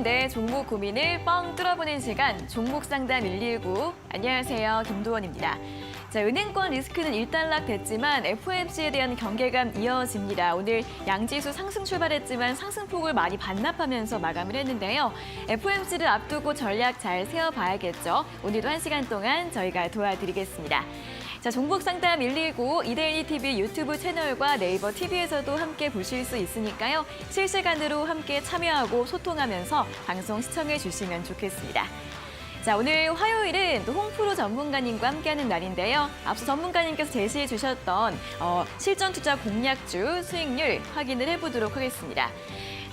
내 종목 고민을 뻥 뚫어보는 시간, 종목 상담 119. 안녕하세요, 김도원입니다. 자, 은행권 리스크는 일단락됐지만 FOMC에 대한 경계감 이어집니다. 오늘 양지수 상승 출발했지만 상승폭을 많이 반납하면서 마감을 했는데요. FOMC를 앞두고 전략 잘 세워봐야겠죠. 오늘도 1시간 동안 저희가 도와드리겠습니다. 자, 종목 상담 119 이데일리 TV 유튜브 채널과 네이버 TV에서도 함께 보실 수 있으니까요. 실시간으로 함께 참여하고 소통하면서 방송 시청해 주시면 좋겠습니다. 자, 오늘 화요일은 또 홍프로 전문가님과 함께하는 날인데요. 앞서 전문가님께서 제시해 주셨던 실전 투자 공략주 수익률 확인을 해보도록 하겠습니다.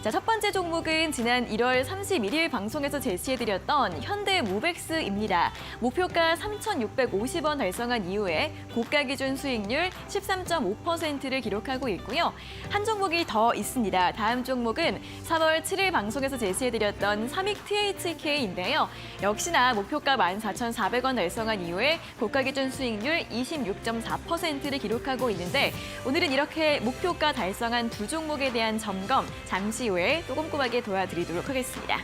자, 첫 번째 종목은 지난 1월 31일 방송에서 제시해드렸던 현대모백스입니다. 목표가 3,650원 달성한 이후에 고가 기준 수익률 13.5%를 기록하고 있고요. 한 종목이 더 있습니다. 다음 종목은 4월 7일 방송에서 제시해드렸던 삼익 THK인데요. 역시나 목표가 14,400원 달성한 이후에 고가 기준 수익률 26.4%를 기록하고 있는데 오늘은 이렇게 목표가 달성한 두 종목에 대한 점검 잠시 후에 또 꼼꼼하게 도와드리도록 하겠습니다.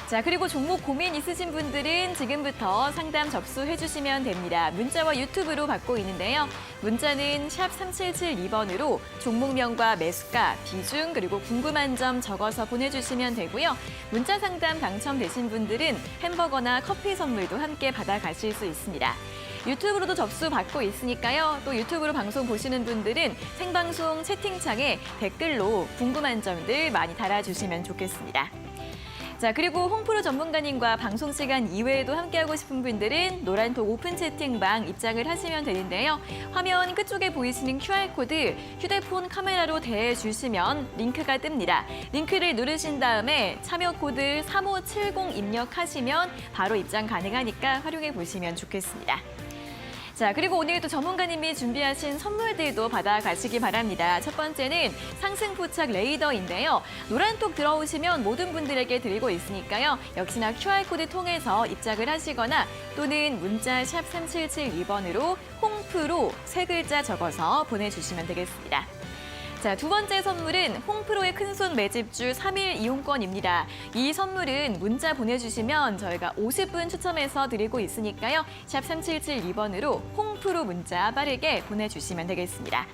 자, 그리고 종목 고민 있으신 분들은 지금부터 상담 접수해 주시면 됩니다. 문자와 유튜브로 받고 있는데요. 문자는 샵 3772번으로 종목명과 매수가, 비중, 그리고 궁금한 점 적어서 보내주시면 되고요. 문자 상담 당첨되신 분들은 햄버거나 커피 선물도 함께 받아가실 수 있습니다. 유튜브로도 접수 받고 있으니까요. 또 유튜브로 방송 보시는 분들은 생방송 채팅창에 댓글로 궁금한 점들 많이 달아주시면 좋겠습니다. 자, 그리고 홍프로 전문가님과 방송 시간 이외에도 함께하고 싶은 분들은 노란톡 오픈 채팅방 입장을 하시면 되는데요. 화면 끝쪽에 보이시는 QR코드 휴대폰 카메라로 대주시면 링크가 뜹니다. 링크를 누르신 다음에 참여 코드 3570 입력하시면 바로 입장 가능하니까 활용해 보시면 좋겠습니다. 자, 그리고 오늘 또 전문가님이 준비하신 선물들도 받아가시기 바랍니다. 첫 번째는 상승 포착 레이더인데요. 노란톡 들어오시면 모든 분들에게 드리고 있으니까요. 역시나 QR코드 통해서 입장을 하시거나 또는 문자 샵 3772번으로 홍프로 세 글자 적어서 보내주시면 되겠습니다. 자, 두 번째 선물은 홍프로의 큰손 매집주 3일 이용권입니다. 이 선물은 문자 보내주시면 저희가 50분 추첨해서 드리고 있으니까요. 샵 3772번으로 홍프로 문자 빠르게 보내주시면 되겠습니다.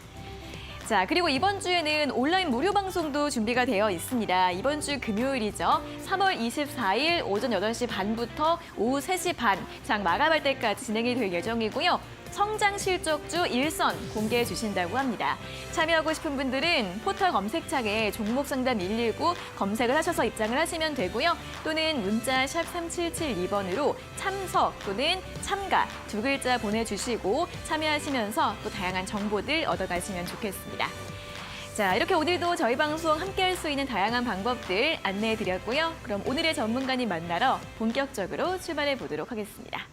자, 그리고 이번 주에는 온라인 무료 방송도 준비가 되어 있습니다. 이번 주 금요일이죠. 3월 24일 오전 8시 반부터 오후 3시 반, 장 마감할 때까지 진행이 될 예정이고요. 성장 실적주 1선 공개해 주신다고 합니다. 참여하고 싶은 분들은 포털 검색창에 종목 상담 119 검색을 하셔서 입장을 하시면 되고요. 또는 문자 샵 3772번으로 참석 또는 참가 두 글자 보내주시고 참여하시면서 또 다양한 정보들 얻어가시면 좋겠습니다. 자, 이렇게 오늘도 저희 방송 함께할 수 있는 다양한 방법들 안내해드렸고요. 그럼 오늘의 전문가님 만나러 본격적으로 출발해 보도록 하겠습니다.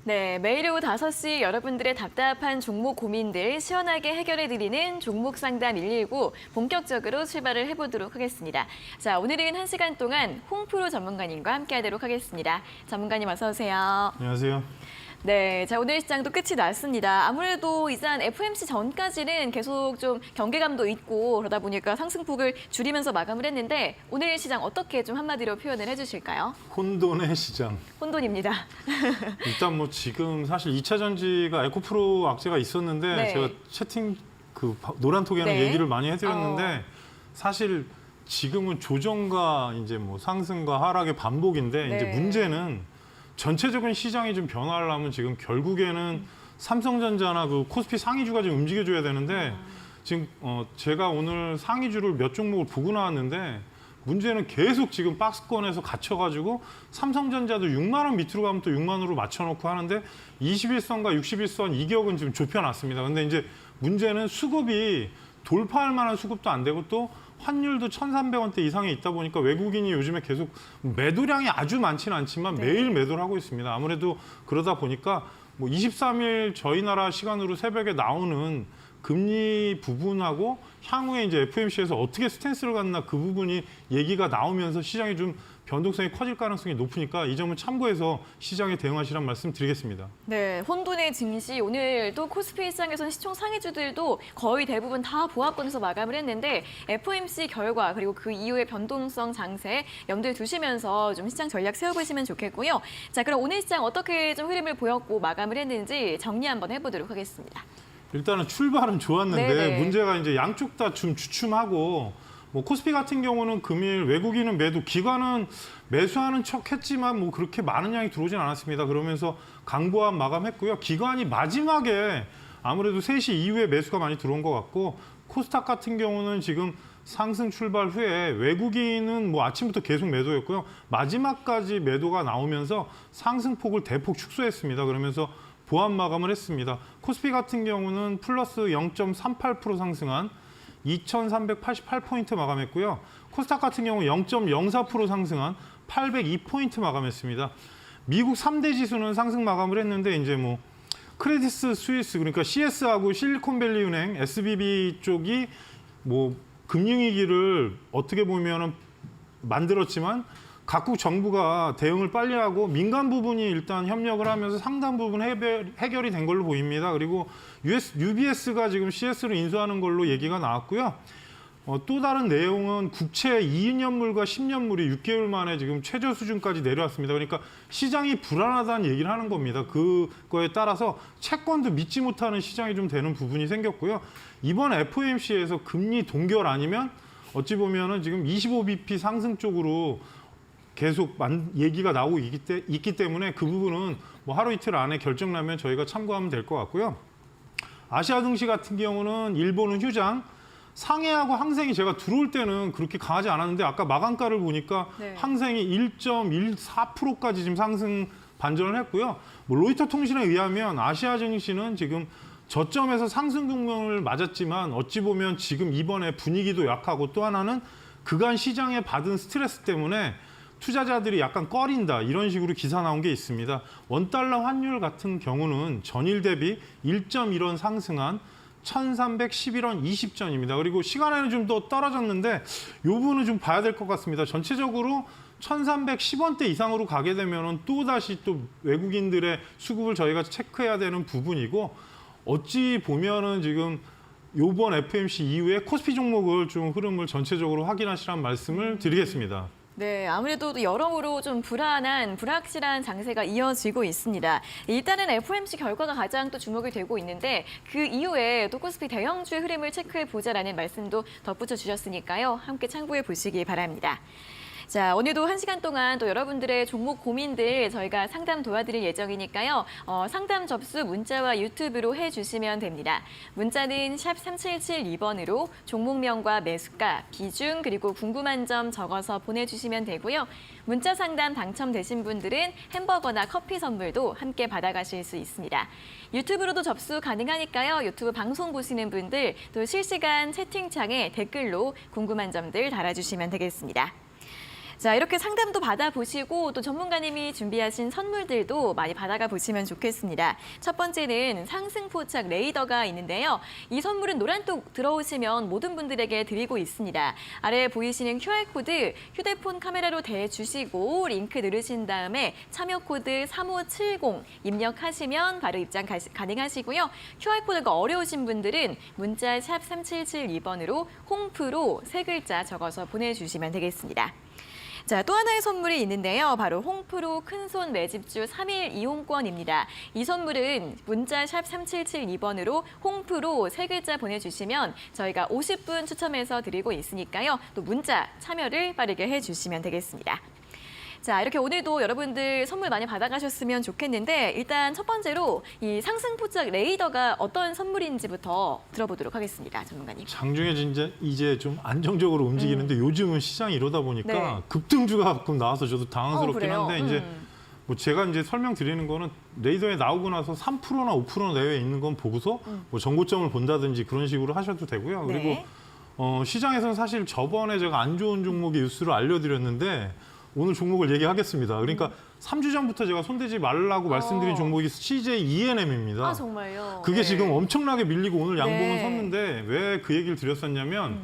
네, 매일 오후 5시 여러분들의 답답한 종목 고민들 시원하게 해결해드리는 종목 상담 119 본격적으로 출발을 해보도록 하겠습니다. 자, 오늘은 1시간 동안 홍프로 전문가님과 함께하도록 하겠습니다. 전문가님 어서 오세요. 안녕하세요. 네, 자 오늘 시장도 끝이 났습니다. 아무래도 이전 FOMC 전까지는 계속 좀 경계감도 있고 그러다 보니까 상승폭을 줄이면서 마감을 했는데 오늘 시장 어떻게 좀 한마디로 표현을 해주실까요? 혼돈의 시장. 혼돈입니다. 일단 뭐 지금 사실 2차 전지가 에코프로 악재가 있었는데 네. 제가 채팅 노란톡에는 네. 얘기를 많이 해드렸는데 사실 지금은 조정과 이제 뭐 상승과 하락의 반복인데 네. 이제 문제는 전체적인 시장이 좀 변화를 하면 지금 결국에는 삼성전자나 그 코스피 상위주가 좀 움직여줘야 되는데 지금 제가 오늘 상위주를 몇 종목을 보고 나왔는데 문제는 계속 지금 박스권에서 갇혀가지고 삼성전자도 6만 원 밑으로 가면 또 6만 원으로 맞춰놓고 하는데 21선과 61선 이격은 지금 좁혀놨습니다. 근데 이제 문제는 수급이 돌파할 만한 수급도 안 되고 또 환율도 1,300원대 이상에 있다 보니까 외국인이 요즘에 계속 매도량이 아주 많지는 않지만 네. 매일 매도를 하고 있습니다. 아무래도 그러다 보니까 뭐 23일 저희 나라 시간으로 새벽에 나오는 금리 부분하고 향후에 이제 FOMC에서 어떻게 스탠스를 갖나 그 부분이 얘기가 나오면서 시장이 좀 변동성이 커질 가능성이 높으니까 이 점은 참고해서 시장에 대응하시란 말씀 드리겠습니다. 네, 혼돈의 증시 오늘 또 코스피 시장에서는 시총 상위주들도 거의 대부분 다 보합권에서 마감을 했는데 FOMC 결과 그리고 그 이후의 변동성 장세 염두에 두시면서 좀 시장 전략 세워보시면 좋겠고요. 자, 그럼 오늘 시장 어떻게 좀 흐름을 보였고 마감을 했는지 정리 한번 해보도록 하겠습니다. 일단은 출발은 좋았는데 네네. 문제가 이제 양쪽 다 좀 주춤하고 뭐 코스피 같은 경우는 금일 외국인은 매도, 기관은 매수하는 척했지만 뭐 그렇게 많은 양이 들어오진 않았습니다. 그러면서 강보합 마감했고요. 기관이 마지막에 아무래도 3시 이후에 매수가 많이 들어온 것 같고 코스닥 같은 경우는 지금 상승 출발 후에 외국인은 뭐 아침부터 계속 매도였고요. 마지막까지 매도가 나오면서 상승폭을 대폭 축소했습니다. 그러면서 보합 마감을 했습니다. 코스피 같은 경우는 플러스 0.38% 상승한 2,388포인트 마감했고요. 코스닥 같은 경우 0.04% 상승한 802포인트 마감했습니다. 미국 3대 지수는 상승 마감을 했는데 이제 뭐 크레디스 스위스 그러니까 CS하고 실리콘밸리 은행, SBB 쪽이 뭐 금융위기를 어떻게 보면은 만들었지만 각국 정부가 대응을 빨리 하고 민간 부분이 일단 협력을 하면서 상당 부분 해결이 된 걸로 보입니다. 그리고 UBS가 지금 CS를 인수하는 걸로 얘기가 나왔고요. 또 다른 내용은 국채 2년물과 10년물이 6개월 만에 지금 최저 수준까지 내려왔습니다. 그러니까 시장이 불안하다는 얘기를 하는 겁니다. 그거에 따라서 채권도 믿지 못하는 시장이 좀 되는 부분이 생겼고요. 이번 FOMC에서 금리 동결 아니면 어찌 보면은 지금 25bp 상승 쪽으로 계속 얘기가 나오고 있기 때문에 그 부분은 뭐 하루 이틀 안에 결정나면 저희가 참고하면 될 것 같고요. 아시아 증시 같은 경우는 일본은 휴장, 상해하고 항생이 제가 들어올 때는 그렇게 강하지 않았는데 아까 마감가를 보니까 네. 항생이 1.14%까지 지금 상승 반전을 했고요. 뭐 로이터 통신에 의하면 아시아 증시는 지금 저점에서 상승 국면을 맞았지만 어찌 보면 지금 이번에 분위기도 약하고 또 하나는 그간 시장에 받은 스트레스 때문에 투자자들이 약간 꺼린다 이런 식으로 기사 나온 게 있습니다. 원달러 환율 같은 경우는 전일 대비 1.1원 상승한 1,311원 20전입니다. 그리고 시간에는 좀 더 떨어졌는데 이 부분은 좀 봐야 될 것 같습니다. 전체적으로 1,310원대 이상으로 가게 되면 또다시 또 외국인들의 수급을 저희가 체크해야 되는 부분이고 어찌 보면은 지금 이번 FOMC 이후에 코스피 종목을 좀 흐름을 전체적으로 확인하시라는 말씀을 드리겠습니다. 네, 아무래도 여러모로 좀 불확실한 장세가 이어지고 있습니다. 일단은 FOMC 결과가 가장 또 주목이 되고 있는데 그 이후에 또 코스피 대형주의 흐름을 체크해 보자라는 말씀도 덧붙여 주셨으니까요. 함께 참고해 보시기 바랍니다. 자, 오늘도 1시간 동안 또 여러분들의 종목 고민들 저희가 상담 도와드릴 예정이니까요. 상담 접수 문자와 유튜브로 해주시면 됩니다. 문자는 샵 3772번으로 종목명과 매수가, 비중 그리고 궁금한 점 적어서 보내주시면 되고요. 문자 상담 당첨되신 분들은 햄버거나 커피 선물도 함께 받아가실 수 있습니다. 유튜브로도 접수 가능하니까요. 유튜브 방송 보시는 분들 또 실시간 채팅창에 댓글로 궁금한 점들 달아주시면 되겠습니다. 자, 이렇게 상담도 받아보시고 또 전문가님이 준비하신 선물들도 많이 받아가 보시면 좋겠습니다. 첫 번째는 상승포착 레이더가 있는데요. 이 선물은 노란톡 들어오시면 모든 분들에게 드리고 있습니다. 아래에 보이시는 QR코드 휴대폰 카메라로 대주시고 링크 누르신 다음에 참여 코드 3570 입력하시면 바로 입장 가능하시고요. QR코드가 어려우신 분들은 문자 샵 3772번으로 홍프로 세 글자 적어서 보내주시면 되겠습니다. 자, 또 하나의 선물이 있는데요. 바로 홍프로 큰손 매집주 3일 이용권입니다. 이 선물은 문자 샵 3772번으로 홍프로 세 글자 보내주시면 저희가 50분 추첨해서 드리고 있으니까요. 또 문자 참여를 빠르게 해주시면 되겠습니다. 자, 이렇게 오늘도 여러분들 선물 많이 받아가셨으면 좋겠는데 일단 첫 번째로 이 상승포착 레이더가 어떤 선물인지부터 들어보도록 하겠습니다. 전문가님. 장중에 이제 좀 안정적으로 움직이는데 요즘은 시장이 이러다 보니까 네. 급등주가 가끔 나와서 저도 당황스럽긴 그래요? 한데 이제 뭐 제가 이제 설명드리는 거는 레이더에 나오고 나서 3%나 5% 내외에 있는 건 보고서 뭐 정고점을 본다든지 그런 식으로 하셔도 되고요. 네. 그리고 시장에서는 사실 저번에 제가 안 좋은 종목의 뉴스를 알려드렸는데 오늘 종목을 얘기하겠습니다. 그러니까 3주 전부터 제가 손대지 말라고 말씀드린 종목이 CJ ENM입니다. 아, 정말요? 그게 네. 지금 엄청나게 밀리고 오늘 양봉은 네. 섰는데 왜 그 얘기를 드렸었냐면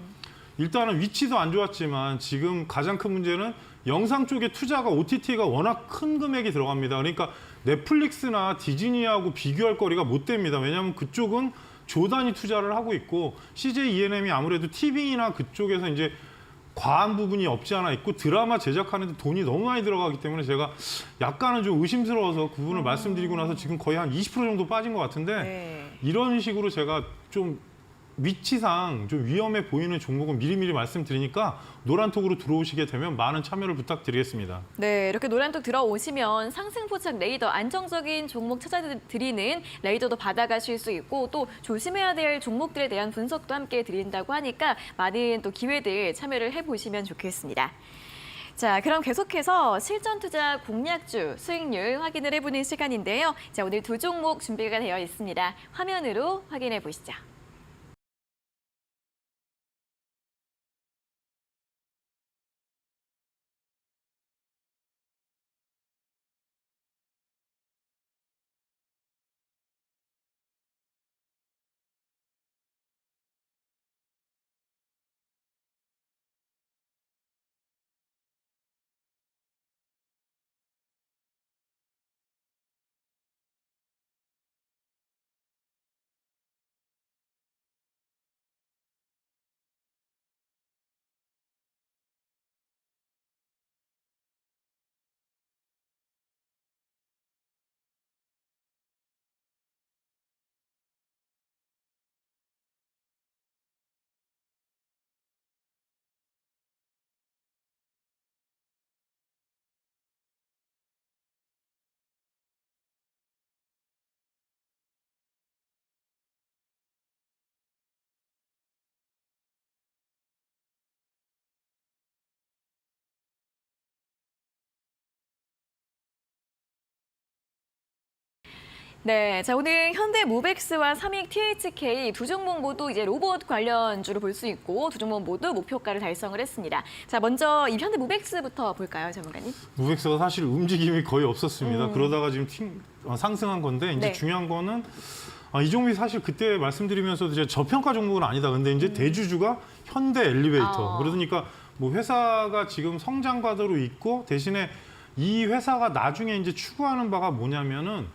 일단은 위치도 안 좋았지만 지금 가장 큰 문제는 영상 쪽에 투자가 OTT가 워낙 큰 금액이 들어갑니다. 그러니까 넷플릭스나 디즈니하고 비교할 거리가 못 됩니다. 왜냐하면 그쪽은 조 단위 투자를 하고 있고 CJ ENM이 아무래도 TV나 그쪽에서 이제 과한 부분이 없지 않아 있고 드라마 제작하는데 돈이 너무 많이 들어가기 때문에 제가 약간은 좀 의심스러워서 그 부분을 말씀드리고 나서 지금 거의 한 20% 정도 빠진 것 같은데 네. 이런 식으로 제가 좀 위치상 좀 위험해 보이는 종목은 미리미리 말씀드리니까 노란톡으로 들어오시게 되면 많은 참여를 부탁드리겠습니다. 네, 이렇게 노란톡 들어오시면 상승포착 레이더 안정적인 종목 찾아드리는 레이더도 받아가실 수 있고 또 조심해야 될 종목들에 대한 분석도 함께 드린다고 하니까 많은 또 기회들 참여를 해보시면 좋겠습니다. 자, 그럼 계속해서 실전 투자 공략주 수익률 확인을 해보는 시간인데요. 자, 오늘 두 종목 준비가 되어 있습니다. 화면으로 확인해 보시죠. 네, 자 오늘 현대모백스와 삼익 THK 두 종목 모두 이제 로봇 관련주로 볼 수 있고 두 종목 모두 목표가를 달성을 했습니다. 자 먼저 이 현대모백스부터 볼까요, 전문가님? 무백스가 사실 움직임이 거의 없었습니다. 그러다가 지금 상승한 건데 이제 네. 중요한 거는 이 종목이 사실 그때 말씀드리면서도 이제 저평가 종목은 아니다. 근데 이제 대주주가 현대 엘리베이터. 그러니까 뭐 회사가 지금 성장 과도로 있고 대신에 이 회사가 나중에 이제 추구하는 바가 뭐냐면은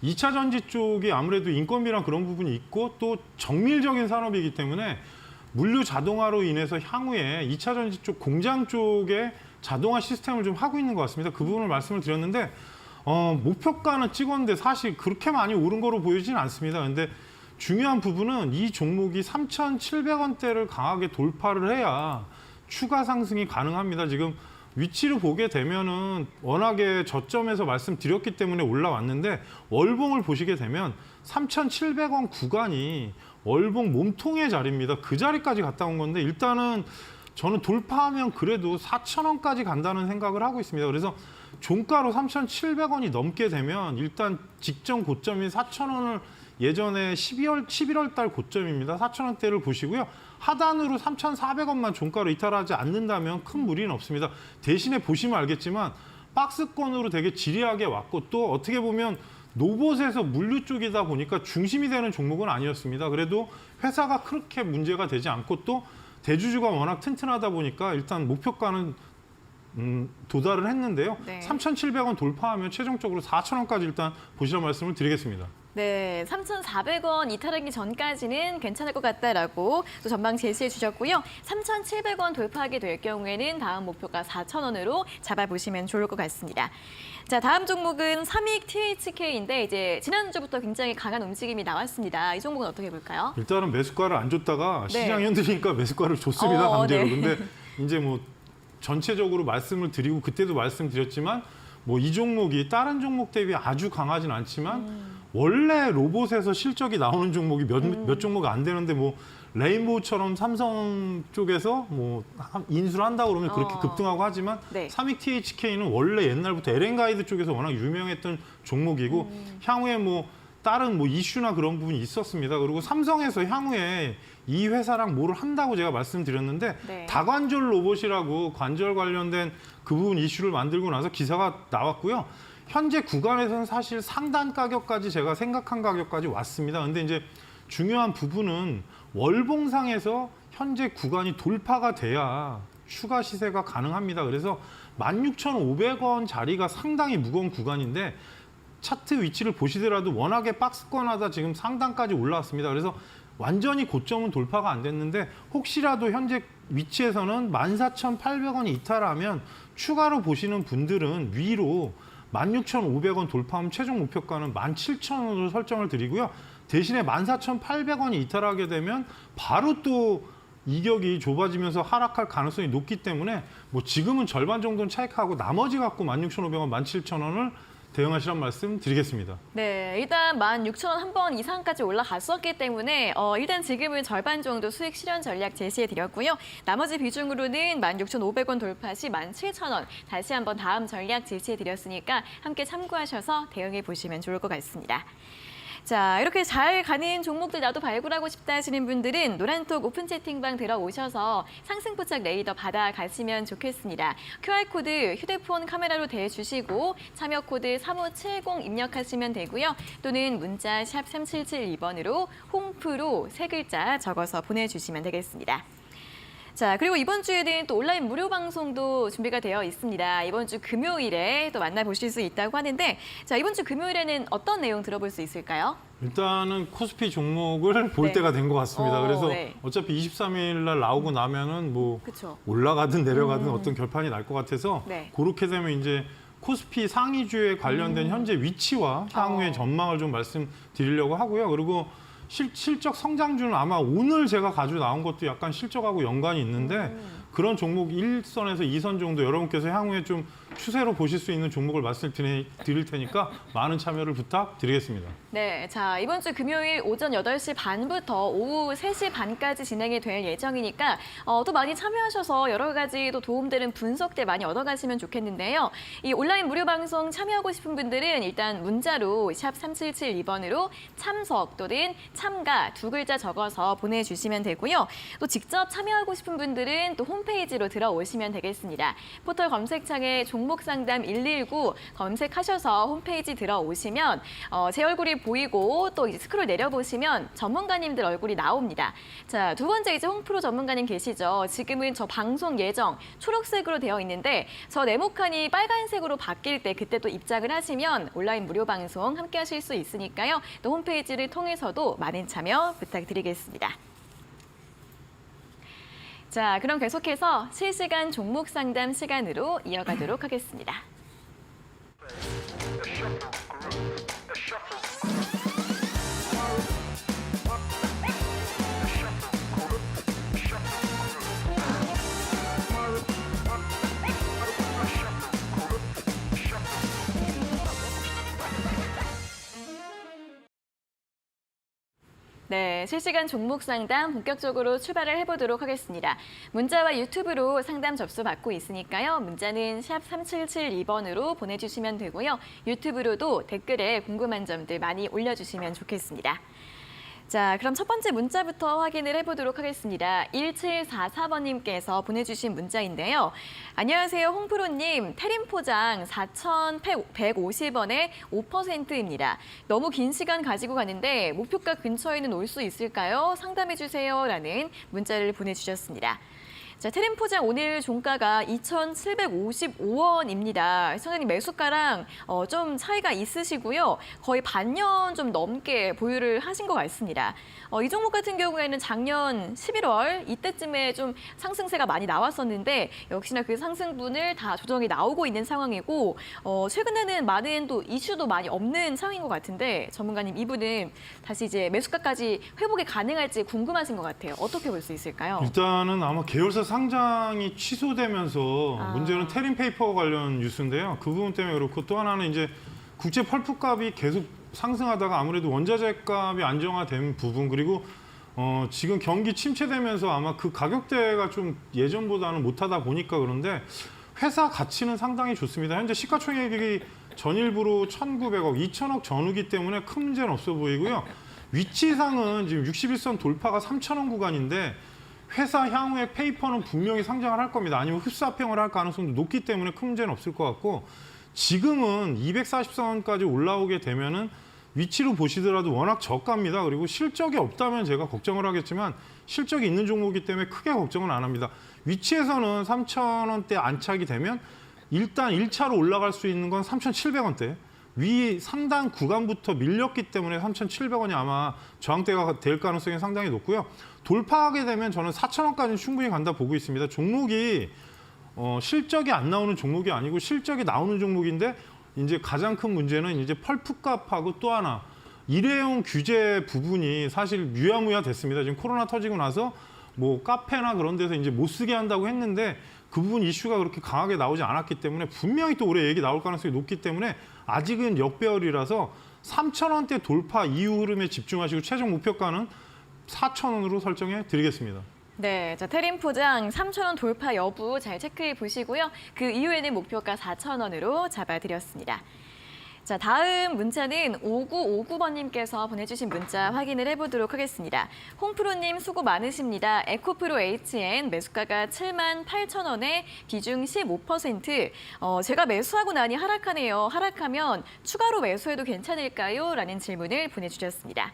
2차 전지 쪽이 아무래도 인건비랑 그런 부분이 있고 또 정밀적인 산업이기 때문에 물류 자동화로 인해서 향후에 2차 전지 쪽 공장 쪽에 자동화 시스템을 좀 하고 있는 것 같습니다. 그 부분을 말씀을 드렸는데 목표가는 찍었는데 사실 그렇게 많이 오른 거로 보이지는 않습니다. 근데 중요한 부분은 이 종목이 3,700원대를 강하게 돌파를 해야 추가 상승이 가능합니다. 지금 위치를 보게 되면은 워낙에 저점에서 말씀드렸기 때문에 올라왔는데 월봉을 보시게 되면 3,700원 구간이 월봉 몸통의 자리입니다. 그 자리까지 갔다 온 건데 일단은 저는 돌파하면 그래도 4,000원까지 간다는 생각을 하고 있습니다. 그래서 종가로 3,700원이 넘게 되면 일단 직전 고점인 4,000원을 예전에 11월 달 고점입니다. 4,000원대를 보시고요. 하단으로 3,400원만 종가로 이탈하지 않는다면 큰 무리는 없습니다. 대신에 보시면 알겠지만 박스권으로 되게 지리하게 왔고 또 어떻게 보면 노봇에서 물류 쪽이다 보니까 중심이 되는 종목은 아니었습니다. 그래도 회사가 그렇게 문제가 되지 않고 또 대주주가 워낙 튼튼하다 보니까 일단 목표가는 도달을 했는데요. 네. 3,700원 돌파하면 최종적으로 4,000원까지 일단 보시라는 말씀을 드리겠습니다. 네, 3,400원 이탈하기 전까지는 괜찮을 것 같다라고 또 전망 제시해 주셨고요. 3,700원 돌파하게 될 경우에는 다음 목표가 4,000원으로 잡아보시면 좋을 것 같습니다. 자, 다음 종목은 삼익 THK인데 이제 지난주부터 굉장히 강한 움직임이 나왔습니다. 이 종목은 어떻게 볼까요? 일단은 매수가를 안 줬다가 네. 시장이 흔들리니까 매수가를 줬습니다. 강제로. 네. 근데 이제 뭐 전체적으로 말씀을 드리고 그때도 말씀드렸지만 뭐 이 종목이 다른 종목 대비 아주 강하진 않지만 원래 로봇에서 실적이 나오는 종목이 몇 종목 안 되는데 뭐 레인보우처럼 삼성 쪽에서 뭐 인수를 한다고 그러면 그렇게 급등하고 하지만 네. 삼익 THK는 원래 옛날부터 LN가이드 쪽에서 워낙 유명했던 종목이고 향후에 뭐 다른 뭐 이슈나 그런 부분이 있었습니다. 그리고 삼성에서 향후에 이 회사랑 뭐를 한다고 제가 말씀드렸는데 네. 다관절 로봇이라고 관절 관련된 그 부분 이슈를 만들고 나서 기사가 나왔고요. 현재 구간에서는 사실 상단 가격까지 제가 생각한 가격까지 왔습니다. 근데 이제 중요한 부분은 월봉상에서 현재 구간이 돌파가 돼야 추가 시세가 가능합니다. 그래서 16,500원 자리가 상당히 무거운 구간인데 차트 위치를 보시더라도 워낙에 박스권하다 지금 상단까지 올라왔습니다. 그래서 완전히 고점은 돌파가 안 됐는데 혹시라도 현재 위치에서는 14,800원이 이탈하면 추가로 보시는 분들은 위로 16,500원 돌파하면 최종 목표가는 17,000원으로 설정을 드리고요. 대신에 14,800원이 이탈하게 되면 바로 또 이격이 좁아지면서 하락할 가능성이 높기 때문에 뭐 지금은 절반 정도는 차익하고 나머지 갖고 16,500원, 17,000원을 대응하시란 말씀 드리겠습니다. 네, 일단 16,000원 한 번 이상까지 올라갔었기 때문에 일단 지금은 절반 정도 수익 실현 전략 제시해 드렸고요. 나머지 비중으로는 16,500원 돌파 시 17,000원 다시 한번 다음 전략 제시해 드렸으니까 함께 참고하셔서 대응해 보시면 좋을 것 같습니다. 자, 이렇게 잘 가는 종목들 나도 발굴하고 싶다 하시는 분들은 노란톡 오픈 채팅방 들어오셔서 상승포착 레이더 받아가시면 좋겠습니다. QR코드 휴대폰 카메라로 대주시고 참여 코드 3570 입력하시면 되고요. 또는 문자 샵 3772번으로 홈프로 세 글자 적어서 보내주시면 되겠습니다. 자, 그리고 이번 주에는 또 온라인 무료 방송도 준비가 되어 있습니다. 이번 주 금요일에 또 만나보실 수 있다고 하는데 자, 이번 주 금요일에는 어떤 내용 들어볼 수 있을까요? 일단은 코스피 종목을 볼 네. 때가 된 것 같습니다. 그래서 네. 어차피 23일 날 나오고 나면은 뭐 그쵸. 올라가든 내려가든 어떤 결판이 날 것 같아서 네. 그렇게 되면 이제 코스피 상위주에 관련된 현재 위치와 향후의 전망을 좀 말씀드리려고 하고요. 그리고 실적 성장주는 아마 오늘 제가 가지고 나온 것도 약간 실적하고 연관이 있는데 그런 종목 1선에서 2선 정도 여러분께서 향후에 좀 추세로 보실 수 있는 종목을 말씀드릴 테니까 많은 참여를 부탁드리겠습니다. 네, 자 이번 주 금요일 오전 8시 반부터 오후 3시 반까지 진행이 될 예정이니까 또 많이 참여하셔서 여러 가지 또 도움되는 분석들 많이 얻어가시면 좋겠는데요. 이 온라인 무료 방송 참여하고 싶은 분들은 일단 문자로 샵 3772번으로 참석 또는 참가 두 글자 적어서 보내주시면 되고요. 또 직접 참여하고 싶은 분들은 또 홈페이지로 들어오시면 되겠습니다. 포털 검색창에 종목 상담 119 검색하셔서 홈페이지 들어오시면 제 얼굴이 보이고 또 이제 스크롤 내려보시면 전문가님들 얼굴이 나옵니다. 자, 두 번째 이제 홍프로 전문가님 계시죠. 지금은 저 방송 예정 초록색으로 되어 있는데 저 네모칸이 빨간색으로 바뀔 때 그때 또 입장을 하시면 온라인 무료 방송 함께 하실 수 있으니까요. 또 홈페이지를 통해서도 많은 참여 부탁드리겠습니다. 자, 그럼 계속해서 실시간 종목 상담 시간으로 이어가도록 하겠습니다. 네, 실시간 종목 상담 본격적으로 출발을 해보도록 하겠습니다. 문자와 유튜브로 상담 접수 받고 있으니까요. 문자는 샵 3772번으로 보내주시면 되고요. 유튜브로도 댓글에 궁금한 점들 많이 올려주시면 좋겠습니다. 자, 그럼 첫 번째 문자부터 확인을 해보도록 하겠습니다. 1744번님께서 보내주신 문자인데요. 안녕하세요, 홍프로님. 테림 포장 4,150원에 5%입니다. 너무 긴 시간 가지고 가는데 목표가 근처에는 올 수 있을까요? 상담해주세요. 라는 문자를 보내주셨습니다. 자, 테림 포장 오늘 종가가 2,755원입니다. 시청자님 매수가랑 좀 차이가 있으시고요. 거의 반년 좀 넘게 보유를 하신 것 같습니다. 이 종목 같은 경우에는 작년 11월 이때쯤에 좀 상승세가 많이 나왔었는데 역시나 그 상승분을 다 조정이 나오고 있는 상황이고 최근에는 많은 또 이슈도 많이 없는 상황인 것 같은데 전문가님 이분은 다시 이제 매수가까지 회복이 가능할지 궁금하신 것 같아요. 어떻게 볼 수 있을까요? 일단은 아마 계열사 상장이 취소되면서 문제는 테림페이퍼 관련 뉴스인데요. 그 부분 때문에 그렇고 또 하나는 이제 국제 펄프값이 계속 상승하다가 아무래도 원자재 값이 안정화된 부분 그리고 지금 경기 침체되면서 아마 그 가격대가 좀 예전보다는 못하다 보니까 그런데 회사 가치는 상당히 좋습니다. 현재 시가총액이 전일부로 1,900억, 2,000억 전후기 때문에 큰 문제는 없어 보이고요. 위치상은 지금 61선 돌파가 3,000원 구간인데 회사 향후에 페이퍼는 분명히 상장을 할 겁니다. 아니면 흡사평을 할 가능성도 높기 때문에 큰 문제는 없을 것 같고 지금은 240선까지 올라오게 되면은 위치로 보시더라도 워낙 저가입니다. 그리고 실적이 없다면 제가 걱정을 하겠지만 실적이 있는 종목이기 때문에 크게 걱정은 안 합니다. 위치에서는 3,000원대 안착이 되면 일단 1차로 올라갈 수 있는 건 3,700원대. 위 상단 구간부터 밀렸기 때문에 3,700원이 아마 저항대가 될 가능성이 상당히 높고요. 돌파하게 되면 저는 4,000원까지는 충분히 간다 보고 있습니다. 종목이 실적이 안 나오는 종목이 아니고 실적이 나오는 종목인데 이제 가장 큰 문제는 이제 펄프값하고 또 하나 일회용 규제 부분이 사실 유야무야 됐습니다. 지금 코로나 터지고 나서 뭐 카페나 그런 데서 이제 못 쓰게 한다고 했는데 그 부분 이슈가 그렇게 강하게 나오지 않았기 때문에 분명히 또 올해 얘기 나올 가능성이 높기 때문에 아직은 역배열이라서 3,000원대 돌파 이후 흐름에 집중하시고 최종 목표가는 4,000원으로 설정해 드리겠습니다. 네, 자 테림 포장 3,000원 돌파 여부 잘 체크해 보시고요. 그 이후에는 목표가 4,000원으로 잡아드렸습니다. 자, 다음 문자는 5959번님께서 보내주신 문자 확인을 해보도록 하겠습니다. 홍프로님 수고 많으십니다. 에코프로 HN 매수가가 78,000원에 비중 15%. 제가 매수하고 나니 하락하네요. 하락하면 추가로 매수해도 괜찮을까요? 라는 질문을 보내주셨습니다.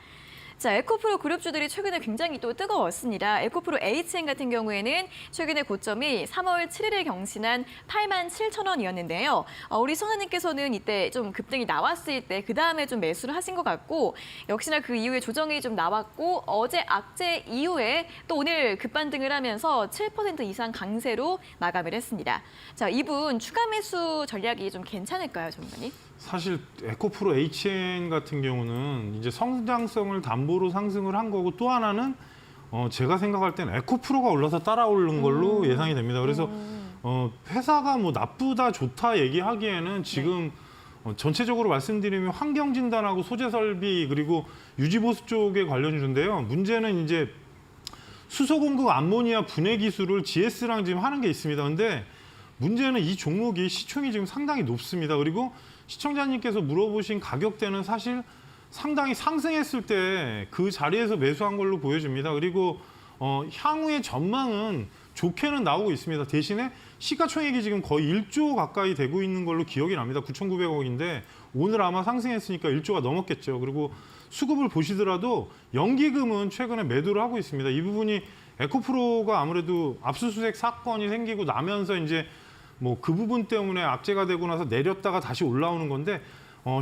자, 에코프로 그룹주들이 최근에 굉장히 또 뜨거웠습니다. 에코프로 HN 같은 경우에는 최근에 고점이 3월 7일에 경신한 87,000원이었는데요. 우리 성하님께서는 이때 좀 급등이 나왔을 때 그 다음에 좀 매수를 하신 것 같고 역시나 그 이후에 조정이 좀 나왔고 어제 악재 이후에 또 오늘 급반등을 하면서 7% 이상 강세로 마감을 했습니다. 자, 이분 추가 매수 전략이 좀 괜찮을까요, 전문가님? 사실 에코프로 HN 같은 경우는 이제 성장성을 담보로 상승을 한 거고 또 하나는 제가 생각할 때는 에코프로가 올라서 따라오른 걸로 예상이 됩니다. 그래서 회사가 뭐 나쁘다 좋다 얘기하기에는 지금 전체적으로 말씀드리면 환경진단하고 소재설비 그리고 유지보수 쪽에 관련주인데요. 문제는 이제 수소공급 암모니아 분해 기술을 GS랑 지금 하는 게 있습니다. 근데 문제는 이 종목이 시총이 지금 상당히 높습니다. 그리고 시청자님께서 물어보신 가격대는 사실 상당히 상승했을 때 그 자리에서 매수한 걸로 보여집니다. 그리고 향후의 전망은 좋게는 나오고 있습니다. 대신에 시가총액이 지금 거의 1조 가까이 되고 있는 걸로 기억이 납니다. 9,900억인데 오늘 아마 상승했으니까 1조가 넘었겠죠. 그리고 수급을 보시더라도 연기금은 최근에 매도를 하고 있습니다. 이 부분이 에코프로가 아무래도 압수수색 사건이 생기고 나면서 이제 뭐 그 부분 때문에 악재가 되고 나서 내렸다가 다시 올라오는 건데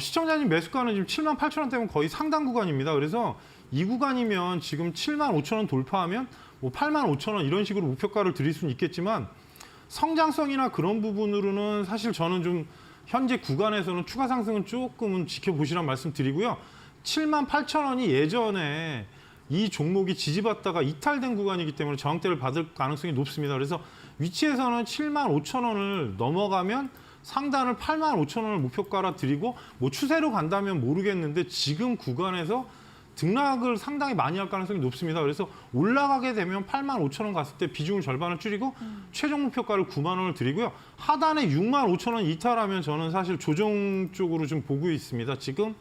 시청자님 매수가는 지금 78,000원대면 거의 상단 구간입니다. 그래서 이 구간이면 지금 75,000원 돌파하면 뭐 85,000원 이런 식으로 목표가를 드릴 수는 있겠지만 성장성이나 그런 부분으로는 사실 저는 좀 현재 구간에서는 추가 상승은 조금은 지켜보시란 말씀 드리고요. 78,000원이 예전에 이 종목이 지지받다가 이탈된 구간이기 때문에 저항대를 받을 가능성이 높습니다. 그래서 위치에서는 75,000원을 넘어가면 상단을 85,000원을 목표가라 드리고 뭐 추세로 간다면 모르겠는데 지금 구간에서 등락을 상당히 많이 할 가능성이 높습니다. 그래서 올라가게 되면 85,000원 갔을 때 비중을 절반을 줄이고 최종 목표가를 9만 원을 드리고요. 하단에 65,000원 이탈하면 저는 사실 조정 쪽으로 좀 보고 있습니다. 지금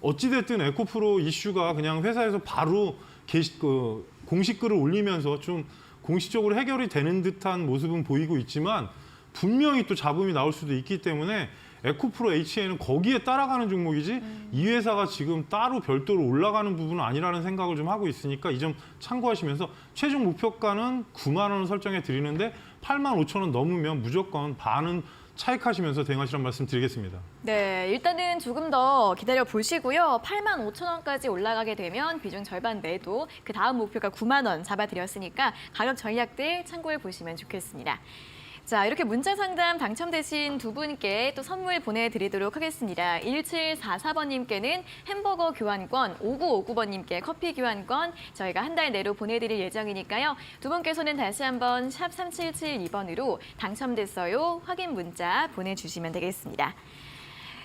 어찌됐든 에코프로 이슈가 그냥 회사에서 바로 공식 글을 올리면서 좀 공식적으로 해결이 되는 듯한 모습은 보이고 있지만 분명히 또 잡음이 나올 수도 있기 때문에 에코프로 HA는 거기에 따라가는 종목이지 이 회사가 지금 따로 별도로 올라가는 부분은 아니라는 생각을 좀 하고 있으니까 이 점 참고하시면서 최종 목표가는 9만 원을 설정해 드리는데 85,000원 넘으면 무조건 반은 차익하시면서 대응하시라는 말씀 드리겠습니다. 네, 일단은 조금 더 기다려 보시고요. 85,000원까지 올라가게 되면 비중 절반 내도 그 다음 목표가 9만 원 잡아드렸으니까 가격 전략들 참고해 보시면 좋겠습니다. 자, 이렇게 문자 상담 당첨되신 두 분께 또 선물 보내드리도록 하겠습니다. 1744번님께는 햄버거 교환권, 5959번님께 커피 교환권 저희가 한 달 내로 보내드릴 예정이니까요. 두 분께서는 다시 한번 샵 3772번으로 당첨됐어요. 확인 문자 보내주시면 되겠습니다.